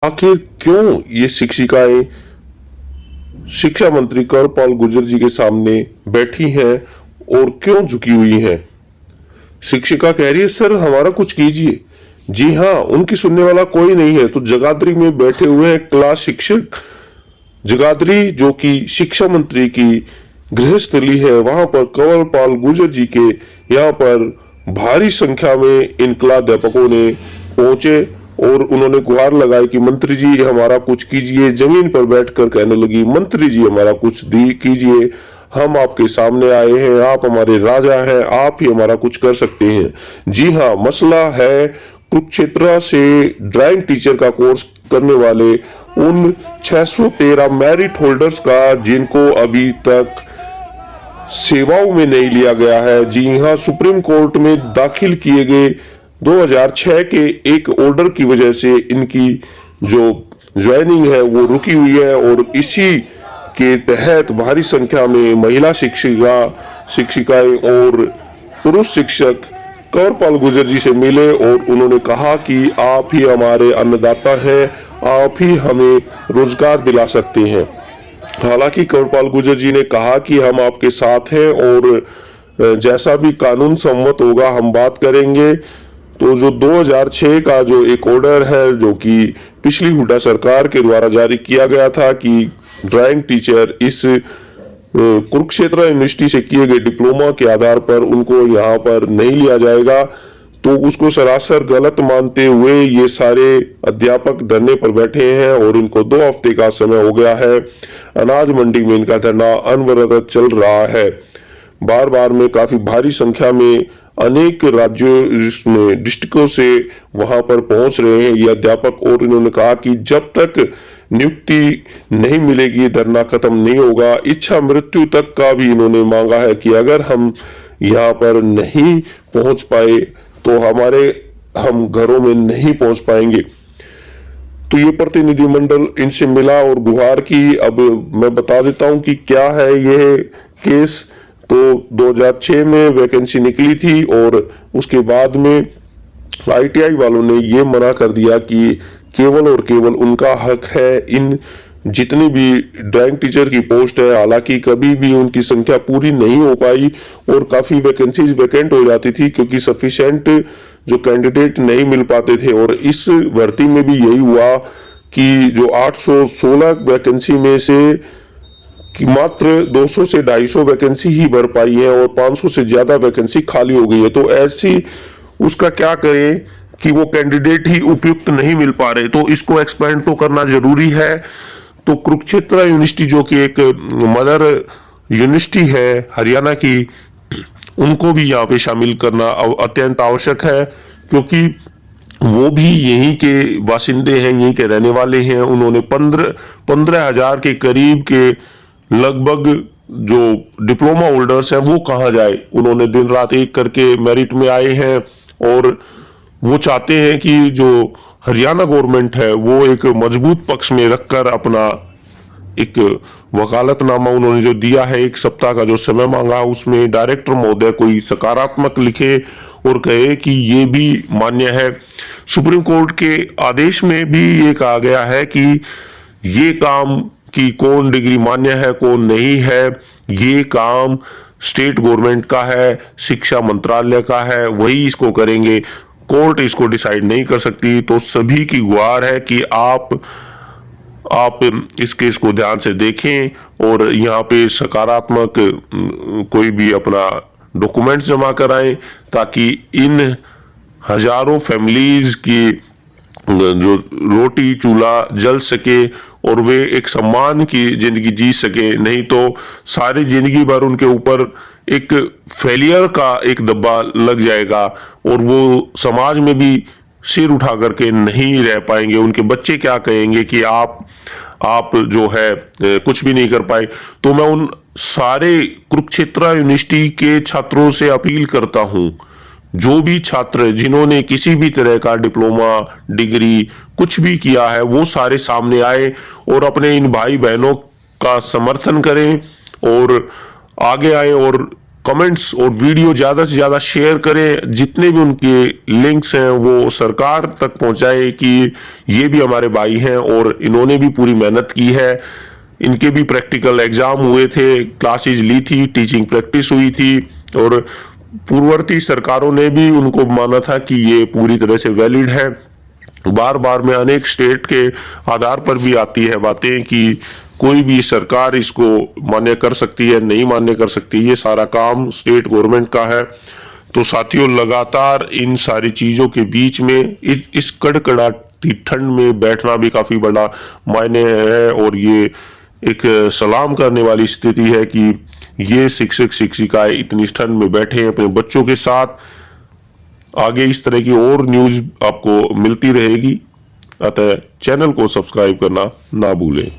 आखिर क्यों ये शिक्षिकाएं शिक्षा मंत्री कंवरपाल गुर्जर जी के सामने बैठी हैं और क्यों झुकी हुई हैं? शिक्षिका कह रही है, सर हमारा कुछ कीजिए। जी हाँ, उनकी सुनने वाला कोई नहीं है। तो जगाधरी में बैठे हुए हैं क्लास शिक्षक। जगाधरी जो कि शिक्षा मंत्री की गृहस्थली है, वहां पर कंवरपाल गुर्जर जी के यहाँ पर भारी संख्या में इन कलाध्यापकों ने पहुंचे और उन्होंने गुहार लगाई कि मंत्री जी हमारा कुछ कीजिए। जमीन पर बैठकर कहने लगी, मंत्री जी हमारा कुछ दी कीजिए, हम आपके सामने आए हैं, आप हमारे राजा हैं, आप ही हमारा कुछ कर सकते हैं। जी हाँ, मसला है कुरुक्षेत्र से ड्राइंग टीचर का कोर्स करने वाले उन 613 मेरिट होल्डर्स का जिनको अभी तक सेवाओं में नहीं लिया गया है। जी हाँ, सुप्रीम कोर्ट में दाखिल किए गए 2006 के एक ऑर्डर की वजह से इनकी जो ज्वाइनिंग है वो रुकी हुई है और इसी के तहत भारी संख्या में महिला शिक्षिकाएं और पुरुष शिक्षक कंवरपाल गुर्जर जी से मिले और उन्होंने कहा कि आप ही हमारे अन्नदाता हैं, आप ही हमें रोजगार दिला सकते हैं। हालांकि कंवरपाल गुर्जर जी ने कहा कि हम आपके साथ हैं और जैसा भी कानून सम्मत होगा हम बात करेंगे। तो जो 2006 का जो एक ऑर्डर है जो कि पिछली हुड्डा सरकार के द्वारा जारी किया गया था कि ड्राइंग टीचर इस कुरुक्षेत्र यूनिवर्सिटी से किए गए डिप्लोमा के आधार पर उनको यहाँ पर नहीं लिया जाएगा, तो उसको सरासर गलत मानते हुए ये सारे अध्यापक धरने पर बैठे हैं और इनको 2 हफ्ते का समय हो गया है। अनाज मंडी में इनका धरना अनवरत चल रहा है। बार बार में काफी भारी संख्या में अनेक राज्यों में डिस्ट्रिक्टों से वहां पर पहुंच रहे हैं ये अध्यापक और इन्होंने कहा कि जब तक नियुक्ति नहीं मिलेगी धरना खत्म नहीं होगा। इच्छा मृत्यु तक का भी इन्होंने मांगा है कि अगर हम यहाँ पर नहीं पहुंच पाए तो हम घरों में नहीं पहुंच पाएंगे। तो ये प्रतिनिधिमंडल इनसे मिला और गुहार की। अब मैं बता देता हूं कि क्या है यह केस। तो 2006 में वैकेंसी निकली थी और उसके बाद में ITI वालों ने ये मना कर दिया कि केवल और केवल उनका हक है इन जितनी भी ड्राइंग टीचर की पोस्ट है। हालांकि कभी भी उनकी संख्या पूरी नहीं हो पाई और काफी वैकेंसीज वैकेंट हो जाती थी क्योंकि सफिशिएंट जो कैंडिडेट नहीं मिल पाते थे। और इस भर्ती में भी यही हुआ कि जो 816 वैकेंसी में से कि मात्र 200 से 250 वैकेंसी ही भर पाई है और 500 से ज्यादा वैकेंसी खाली हो गई है। तो ऐसी उसका क्या करें कि वो कैंडिडेट ही उपयुक्त नहीं मिल पा रहे, तो इसको एक्सपेंड तो करना जरूरी है। तो कुरुक्षेत्र यूनिवर्सिटी जो कि एक मदर यूनिवर्सिटी है हरियाणा की, उनको भी यहाँ पे शामिल करना अत्यंत आवश्यक है क्योंकि वो भी यहीं के बासिंदे हैं, यहीं के रहने वाले हैं। उन्होंने 15,000 के करीब के लगभग जो डिप्लोमा होल्डर्स हैं वो कहाँ जाए। उन्होंने दिन रात एक करके मेरिट में आए हैं और वो चाहते हैं कि जो हरियाणा गवर्नमेंट है वो एक मजबूत पक्ष में रखकर अपना एक वकालतनामा उन्होंने जो दिया है 1 सप्ताह का जो समय मांगा उसमें डायरेक्टर महोदय कोई सकारात्मक लिखे और कहे कि ये भी मान्य है। सुप्रीम कोर्ट के आदेश में भी ये कहा गया है कि ये काम कि कौन डिग्री मान्य है कौन नहीं है, ये काम स्टेट गवर्नमेंट का है, शिक्षा मंत्रालय का है, वही इसको करेंगे। कोर्ट इसको डिसाइड नहीं कर सकती। तो सभी की गुहार है कि आप इस केस को ध्यान से देखें और यहाँ पे सकारात्मक कोई भी अपना डॉक्यूमेंट्स जमा कराएं ताकि इन हजारों फैमिलीज की जो रोटी चूल्हा जल सके और वे एक सम्मान की जिंदगी जी सके। नहीं तो सारी जिंदगी भर उनके ऊपर एक फेलियर का एक दब्बा लग जाएगा और वो समाज में भी सिर उठा करके नहीं रह पाएंगे। उनके बच्चे क्या कहेंगे कि आप जो है कुछ भी नहीं कर पाए। तो मैं उन सारे कुरुक्षेत्र यूनिवर्सिटी के छात्रों से अपील करता हूं, जो भी छात्र जिन्होंने किसी भी तरह का डिप्लोमा डिग्री कुछ भी किया है वो सारे सामने आए और अपने इन भाई बहनों का समर्थन करें और आगे आए और कमेंट्स और वीडियो ज़्यादा से ज़्यादा शेयर करें, जितने भी उनके लिंक्स हैं वो सरकार तक पहुंचाए कि ये भी हमारे भाई हैं और इन्होंने भी पूरी मेहनत की है। इनके भी प्रैक्टिकल एग्जाम हुए थे, क्लासेज ली थी, टीचिंग प्रैक्टिस हुई थी और पूर्ववर्ती सरकारों ने भी उनको माना था कि ये पूरी तरह से वैलिड है। बार बार में अनेक स्टेट के आधार पर भी आती है बातें कि कोई भी सरकार इसको मान्य कर सकती है, नहीं मान्य कर सकती, ये सारा काम स्टेट गवर्नमेंट का है। तो साथियों, लगातार इन सारी चीजों के बीच में इस कड़कड़ाती ठंड में बैठना भी काफी बड़ा मायने है और ये एक सलाम करने वाली स्थिति है कि ये शिक्षक शिक्षिकाएं इतनी ठंड में बैठे हैं अपने बच्चों के साथ। आगे इस तरह की और न्यूज आपको मिलती रहेगी, अतः चैनल को सब्सक्राइब करना ना भूलें।